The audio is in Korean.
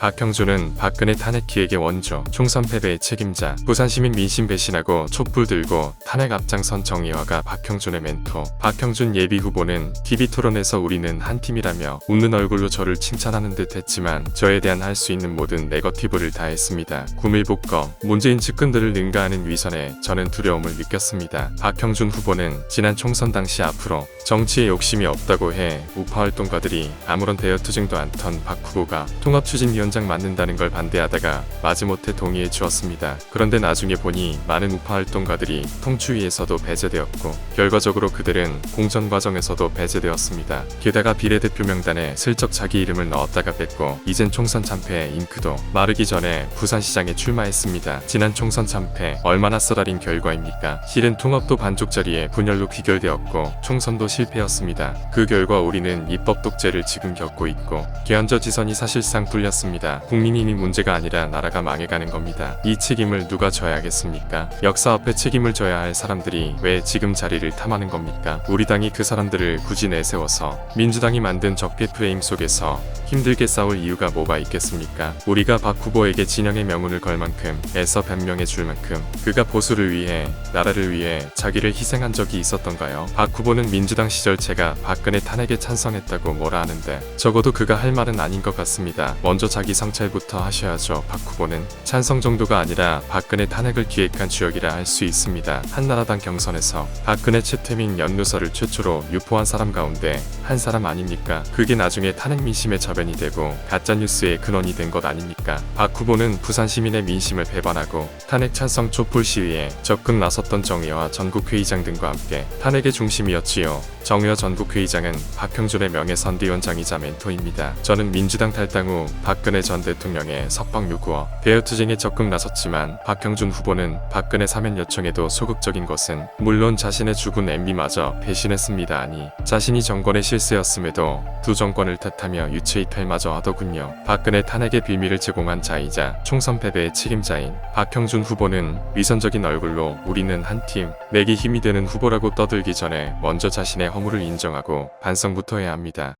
박형준은 박근혜 탄핵 기획의 원조, 총선 패배의 책임자, 부산시민 민심 배신하고 촛불 들고 탄핵 앞장선 정의화가 박형준의 멘토. 박형준 예비후보는 TV토론에서 우리는 한 팀이라며 웃는 얼굴로 저를 칭찬하는 듯 했지만 저에 대한 할 수 있는 모든 네거티브를 다했습니다. 구밀복거, 문재인 측근들을 능가하는 위선에 저는 두려움을 느꼈습니다. 박형준 후보는 지난 총선 당시 앞으로 정치에 욕심이 없다고 해 우파 활동가들이 아무런 대여 투쟁도 않던 박 후보가 통합추진위원장 맡는다는 걸 반대하다가 마지못해 동의해 주었습니다. 그런데 나중에 보니 많은 우파 활동가들이 통추위에서도 배제되었고 결과적으로 그들은 공천 과정에서도 배제되었습니다. 게다가 비례대표 명단에 슬쩍 자기 이름을 넣었다가 뺐고 이젠 총선 참패에 잉크도 마르기 전에 부산시장에 출마했습니다. 지난 총선 참패 얼마나 쓰라린 결과입니까? 실은 통합도 반쪽짜리에 분열로 귀결되었고 총선도 실패였습니다. 그 결과 우리는 입법 독재를 지금 겪고 있고 개헌저 지선이 사실상 뚫렸습니다. 국민이 문제가 아니라 나라가 망해가는 겁니다. 이 책임을 누가 져야겠습니까? 역사 앞에 책임을 져야 할 사람들이 왜 지금 자리를 탐하는 겁니까? 우리 당이 그 사람들을 굳이 내세워서 민주당이 만든 적폐 프레임 속에서 힘들게 싸울 이유가 뭐가 있겠습니까? 우리가 박 후보에게 진영의 명운을 걸 만큼 애써 변명해 줄 만큼 그가 보수를 위해 나라를 위해 자기를 희생한 적이 있었던가요? 박 후보는 민주당 시절 제가 박근혜 탄핵에 찬성했다고 뭐라 하는데 적어도 그가 할 말은 아닌 것 같습니다. 먼저 자기 성찰부터 하셔야죠. 박 후보는 찬성 정도가 아니라 박근혜 탄핵을 기획한 주역이라 할 수 있습니다. 한나라당 경선에서 박근혜 최태민 연루설을 최초로 유포한 사람 가운데 한 사람 아닙니까? 그게 나중에 탄핵 민심의 저변이 되고 가짜뉴스의 근원이 된 것 아닙니까? 박 후보는 부산 시민의 민심을 배반하고 탄핵 찬성 촛불 시위에 적극 나섰던 정의화 전국회의장 등과 함께 탄핵의 중심이었지요. 정의화 전국회의장은 박형준의 명예선대위원장이자 멘토입니다. 저는 민주당 탈당 후 박근혜 전 대통령의 석방 요구와 대여투쟁에 적극 나섰지만 박형준 후보는 박근혜 사면 요청에도 소극적인 것은 물론 자신의 죽은 MB마저 배신했습니다. 아니 자신이 정권의 실세였음에도 두 정권을 탓하며 유체이탈마저 하더군요. 박근혜 탄핵의 빌미를 제공한 자이자 총선 패배의 책임자인 박형준 후보는 위선적인 얼굴로 우리는 한 팀, 내기 힘이 되는 후보라고 떠들기 전에 먼저 자신의 허물을 인정하고 반성부터 해야 합니다.